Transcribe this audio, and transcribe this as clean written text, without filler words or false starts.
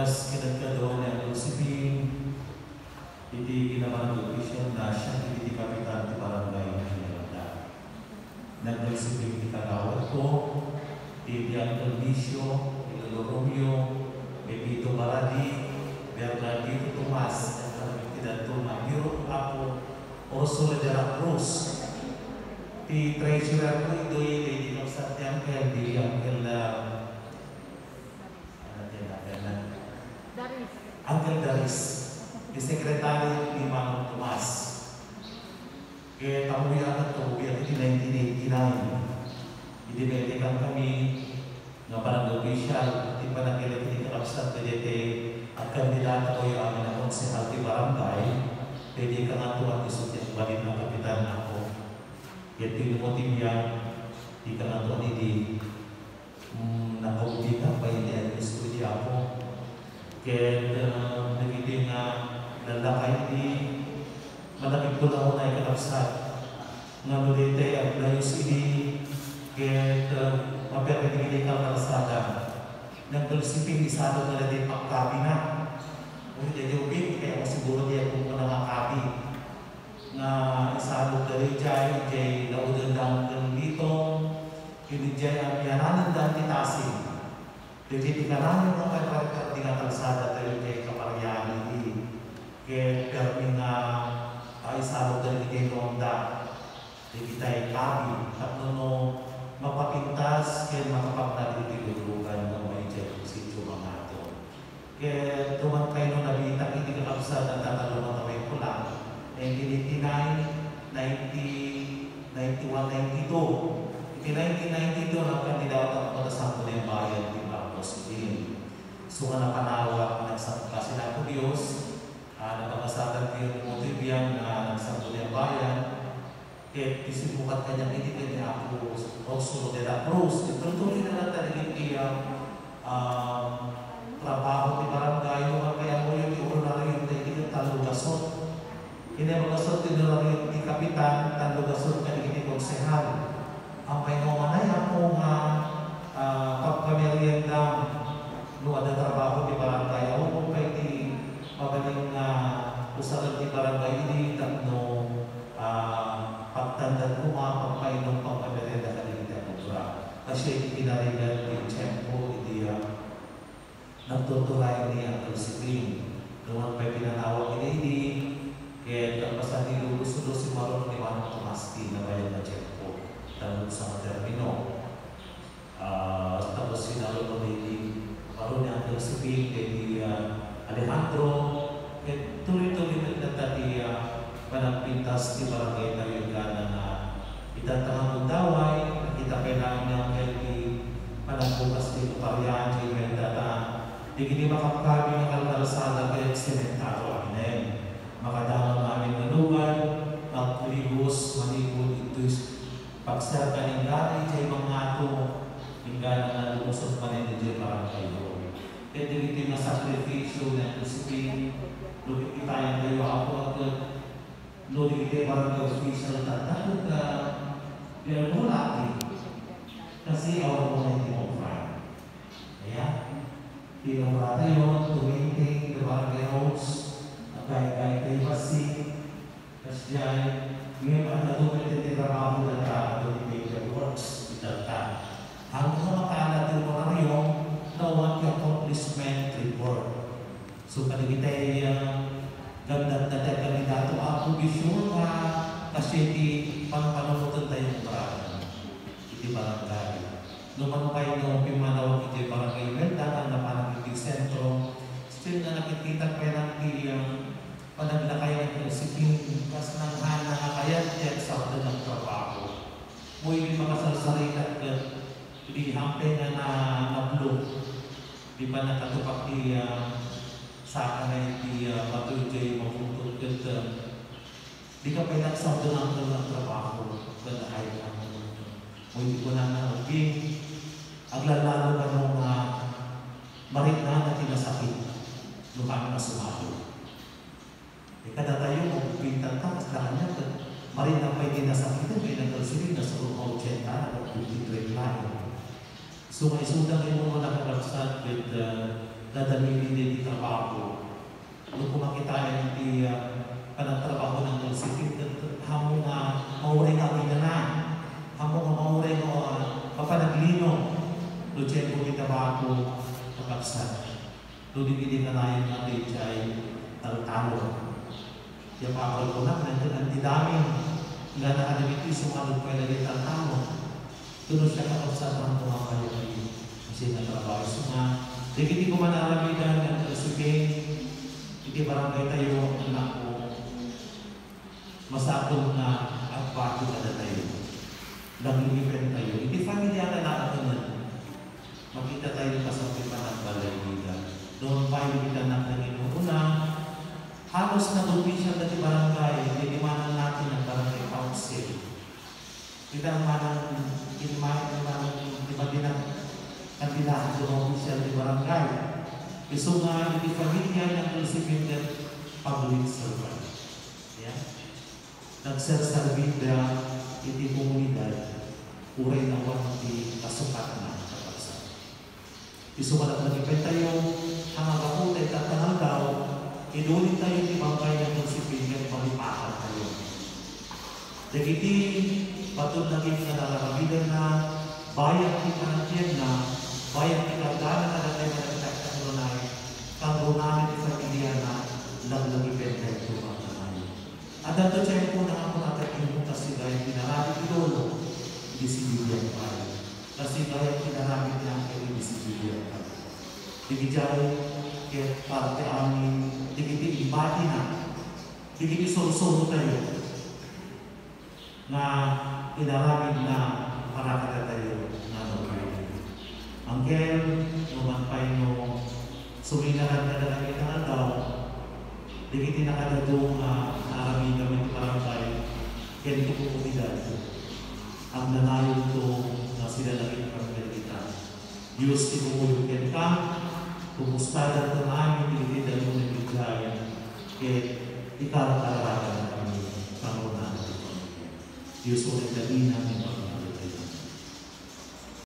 Kas kinagkadawa niya ang usipin, hindi ginaman ang official na siya hindi kapitan di barangay na hinalanda. Nag-usipin di kagawad ko, di Uncle Misio, Lolo Romeo, Pepito Baradi, Bernardito Tomas, at kami tinatuma, Biro Apo, Orso Ledera Cruz. Di treasurer ko ito yung Satyang kaya di Uncle Uncle Daris, di sekretary ni Manong Tomas. Kaya tamuyan ito, biyak ito 1989. Idinitikan kami ng barangay official, di pa nakilit kalapsat ka dito at kandidata ko yung amin na konsehal di barangay, pwede ka nga tuwag isot yung balin ng kapitan ako. Kaya tinumotim yan, di ka nga tuwag hindi nakaubi ka pa hindi ang gusto di ako. Kaya nagiging lalakay di malapit ko na unay kalapsat nga nulite at layos ini kaya maperpinigili ka kalasada nagtulisipin isado na natin pagkabi na ulit ay diubin kaya masiguro diya kung nakakabi nga isado ka rin dyan laudan lang dito hindi dyan ang yananan dyan titasin jadi karena mo kay parang tinga kalsada tayo kay kaparyahan ini kay permi nga ay salo dali kay Honda di kita kabi tapno no mapapintas kay makapagdali di lugan ng may sitio mga ato kay tuman kay no nabita hindi ka kalsada tatalon na may pula 1989 90 91 92 1992 ang kandidato ako sa Sangguniang Bayan di Marcos-Udin. So nga napanawa nagsangka sila ko Diyos, napangasatan ko yung motibiyan na Sangguniang Bayan, kaya isibukat kanyang itikin niya ako Orso Ledera Cruz. Ituloy na lang talagang trabaho di barangay, kaya mo yung iunari yung itikin talugasot. Hindi magasot yung iunari yung kapitan, talugasot ka yung konsehal. Ang pahingumanay ako nga pagpamerienda no ada trabaho di barangay ako kung pwede magaling usalan di barangay ini tatno pagtandaan ko mga pagpainom pagpamerienda ka din ito kasi pinarigan yung tiyempo hindi nagtuturay ni ang kalsipin noon pa'y pinanawag ini kaya kapasa nilugusulo si Marlon ni Manong Tomas na bayan na tiyempo tanong sa termino. Tapos sinalo ko ni Paron yang tersebut di Alejandro tuloy-tuloy na tadi pintas di barangay Tayugana na itatangang mundaway kita kailangan ng di panagbukas di Parian di Mendata di gini makakabi ng kalmarasada kaya sementado amin makadamang namin manugan magkuligos manibod ito pagsar ka ng gari dyan mga ato hingga na lumusot pa rin dyan parang kayo kaya dito yung sakripisyo na kusipin lupit kita yung kayo ako agad lupit kita parang official tatalo ka pero mo laki kasi awal mo na hindi mo friend kaya pinamurata yun tuminting the barangay house kaya kayo kasi kasi dyan ngayon ang natutunin trabaho ng Major Works italta. Ang mga makaalat mo na rin na one accomplishment report. So kanigitay ganda na kandidato ako bisyon nga kasi di panunutan tayong parang hindi barangay. Naman kayo nung pimanawag ito barangay Melda na parang hindi sentro still na nakikita pa lang panaglakay ng isipin kas nang hana kaya tiyak sa wala ng trabaho. Muy makasalsarikat ka di hampay na nablog di ba nakatupak di sa kanay di matulgay mapuntol ka di ka pinagsaudang ng trabaho ganahay ka muy ko na nangaging aglalalo ka nung marit na tinasakit nung kami na sumalo. Kada tayo magpintan ka, mas kanya marin na pwede nasakitan, may nagkalsirin na sa rumaw 80 na 53 line. So may sudang yung mga nakalapsat with dadalhin din di trabaho. Doon kumakita yung panagtrabaho ng munisipyo, hamon na mauray ka na, hamon na mauray mo kapanaglino, doon siya kung trabaho kapagsan. Doon din na yung natin siya ay talo. Yung pakal ko na, ang didaming ilan na kadamiti, sumanod pa ilagay talo. Doon siya kapagsan ng mga kayo kasi natrabaho. So nga, hindi ko manaramitan ng kasugin, hindi barangay tayo, anak ko, masakong na at pati na tayo. Nag-event tayo. Hindi familiar na nakatunan. Makita tayo kasapit pa ng balay nila. Doon pa yung kita ng Panginoon. Halos nag-uwi siya dati barangay, dinimanan natin ang barangay council. Kita manang iba din ang kandidato ng official di barangay. Iso nga hindi pamilya ng recipient public servant. Yeah? Nagserservida iti komunidad, uray na di kasukat na kapagsa. Iso nga nagpapit tayo, hanggang ako tayo tatanang daw, inulit tayo di bangkay ng recipient palipakan tayo. Dagiti, patod na kita nalalabigan na, bayang kita na na, bayang kita dana na tayo na nagtatanunay, kagrunamin ni familia na laglagi pente ito ang nanay. At dato siya po na ako natin yung kasi gaya pinarami idolo, hindi si Julian Pai. Kasi gaya pinarami niya ang hindi si Julian Pai. Digijay, kaya parte amin, digiti ibati na, digiti solo-solo tayo, na inaramid na para kada tayo na nagkain. Angel, numanpay no, suminaran na lang kita daw, digiti na kada doon naramid kami ito barangay, kaya ito po kumidad. Ang nanayon to na sila laging pagkakita kita. Diyos tinumulukin ka, kumustadan ka namin, digiti dahil mo nagbigayan, kaya ikaw ang karagan na kami, Panginoon. Diyos ulit namin namin